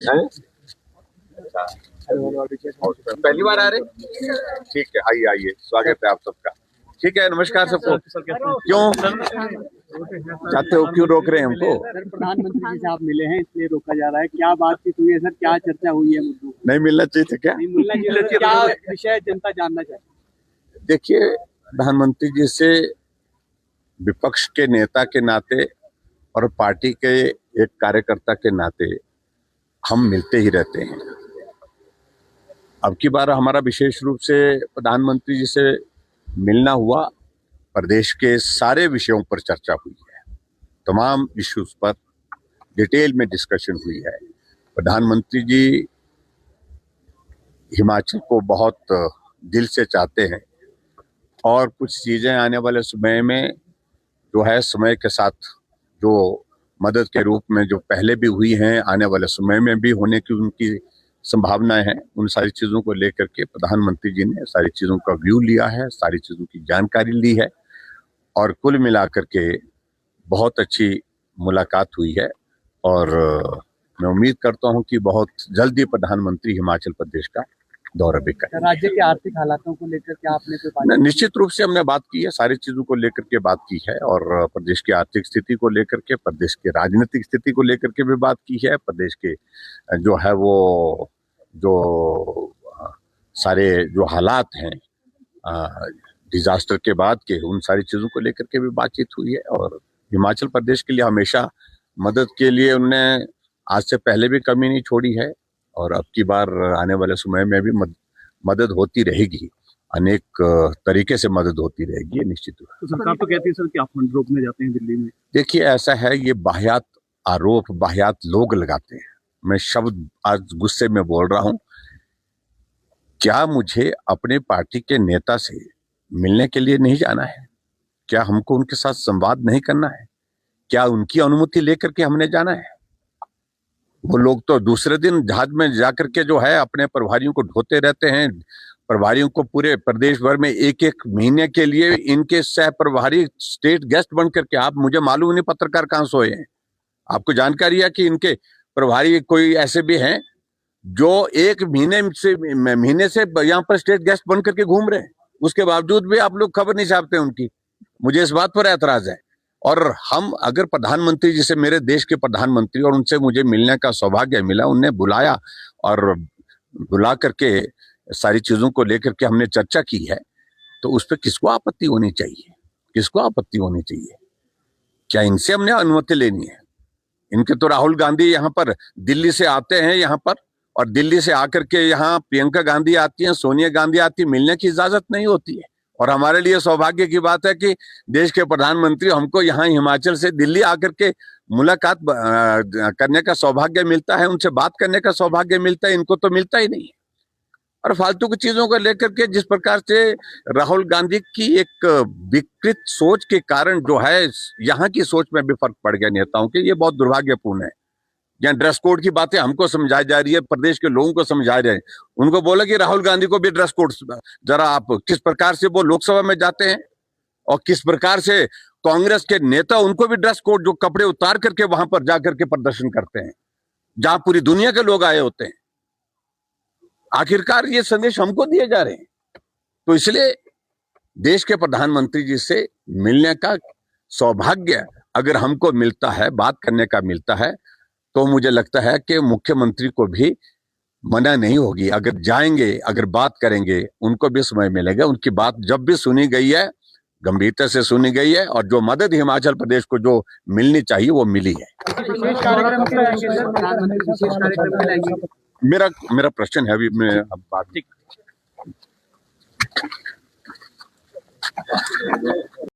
हैं? पहली बार आ रहे? ठीक है, आइए आइए, स्वागत है आप सबका। ठीक है, नमस्कार सबको। क्यों चाहते हो, क्यों रोक रहे हैं हमको? सर, प्रधानमंत्री जी से आप मिले हैं इसलिए रोका जा रहा है। क्या बातचीत हुई है सर, क्या चर्चा हुई है? मुद्दों नहीं मिलना चाहिए था क्या? नहीं मिलना चाहिए, क्या विषय जनता जानना चाहिए? देखिए, प्रधानमंत्री जी से विपक्ष के नेता के नाते और पार्टी के एक कार्यकर्ता के नाते हम मिलते ही रहते हैं। अब की बार हमारा विशेष रूप से प्रधानमंत्री जी से मिलना हुआ। प्रदेश के सारे विषयों पर चर्चा हुई है, तमाम इश्यूज पर डिटेल में डिस्कशन हुई है। प्रधानमंत्री जी हिमाचल को बहुत दिल से चाहते हैं और कुछ चीजें आने वाले समय में जो है, समय के साथ जो मदद के रूप में जो पहले भी हुई हैं, आने वाले समय में भी होने की उनकी संभावनाएं हैं। उन सारी चीजों को लेकर के प्रधानमंत्री जी ने सारी चीजों का व्यू लिया है, सारी चीजों की जानकारी ली है और कुल मिलाकर के बहुत अच्छी मुलाकात हुई है। और मैं उम्मीद करता हूं कि बहुत जल्दी प्रधानमंत्री हिमाचल प्रदेश का दौरा भी करें। राज्य के आर्थिक हालातों को लेकर क्या आपने कोई बात? निश्चित रूप से हमने बात की है, सारी चीजों को लेकर के बात की है और प्रदेश की आर्थिक स्थिति को लेकर के, प्रदेश की राजनीतिक स्थिति को लेकर के भी बात की है। प्रदेश के जो है वो जो सारे जो हालात हैं डिजास्टर के बाद के, उन सारी चीजों को लेकर के भी बातचीत हुई है। और हिमाचल प्रदेश के लिए हमेशा मदद के लिए उन्होंने आज से पहले भी कमी नहीं छोड़ी है और अब की बार आने वाले समय में भी मदद होती रहेगी। अनेक तरीके से मदद होती रहेगी, निश्चित रूप से। तो सरकार तो कहती है सर कि आप फंड रोकने जाते हैं दिल्ली में। देखिए, ऐसा है, ये बाहियात आरोप बाहियात लोग लगाते हैं। मैं शब्द आज गुस्से में बोल रहा हूं। क्या मुझे अपने पार्टी के नेता से मिलने के लिए नहीं जाना है? क्या हमको उनके साथ संवाद नहीं करना है? क्या उनकी अनुमति लेकर के हमने जाना है? वो लोग तो दूसरे दिन जहाज में जाकर के जो है अपने प्रभारियों को ढोते रहते हैं। प्रभारियों को पूरे प्रदेश भर में एक एक महीने के लिए इनके सह प्रभारी स्टेट गेस्ट बन करके, आप मुझे मालूम नहीं पत्रकार कहां सोए हैं, आपको जानकारी है कि इनके प्रभारी कोई ऐसे भी हैं जो एक महीने से यहाँ पर स्टेट गेस्ट बन करके घूम रहे हैं, उसके बावजूद भी आप लोग खबर नहीं छापते उनकी। मुझे इस बात पर ऐतराज है। और हम अगर प्रधानमंत्री जी से, मेरे देश के प्रधानमंत्री, और उनसे मुझे मिलने का सौभाग्य मिला, उन्हें बुलाया और बुला करके सारी चीजों को लेकर के हमने चर्चा की है, तो उस पर किसको आपत्ति होनी चाहिए? किसको आपत्ति होनी चाहिए? क्या इनसे हमने अनुमति लेनी है? इनके तो राहुल गांधी यहाँ पर दिल्ली से आते हैं यहाँ पर, और दिल्ली से आकर के यहाँ प्रियंका गांधी आती हैं, सोनिया गांधी आती है, मिलने की इजाजत नहीं होती है। और हमारे लिए सौभाग्य की बात है कि देश के प्रधानमंत्री हमको यहाँ हिमाचल से दिल्ली आकर के मुलाकात करने का सौभाग्य मिलता है, उनसे बात करने का सौभाग्य मिलता है। इनको तो मिलता ही नहीं है। और फालतू की चीजों को लेकर के जिस प्रकार से राहुल गांधी की एक विकृत सोच के कारण जो है, यहाँ की सोच में भी फर्क पड़ गया नेताओं के, ये बहुत दुर्भाग्यपूर्ण है। यहाँ ड्रेस कोड की बातें हमको समझाई जा रही है, प्रदेश के लोगों को समझा रहे हैं। उनको बोला कि राहुल गांधी को भी ड्रेस कोड, जरा आप किस प्रकार से वो लोकसभा में जाते हैं और किस प्रकार से कांग्रेस के नेता उनको भी ड्रेस कोड, जो कपड़े उतार करके वहां पर जाकर के प्रदर्शन करते हैं, जहां पूरी दुनिया के लोग आए होते हैं। आखिरकार ये संदेश हमको दिए जा रहे हैं। तो इसलिए देश के प्रधानमंत्री जी से मिलने का सौभाग्य अगर हमको मिलता है, बात करने का मिलता है, तो मुझे लगता है कि मुख्यमंत्री को भी मना नहीं होगी। अगर जाएंगे, अगर बात करेंगे, उनको भी समय मिलेगा। उनकी बात जब भी सुनी गई है, गंभीरता से सुनी गई है और जो मदद हिमाचल प्रदेश को जो मिलनी चाहिए वो मिली है। मेरा प्रश्न है अभी, मैं अब बात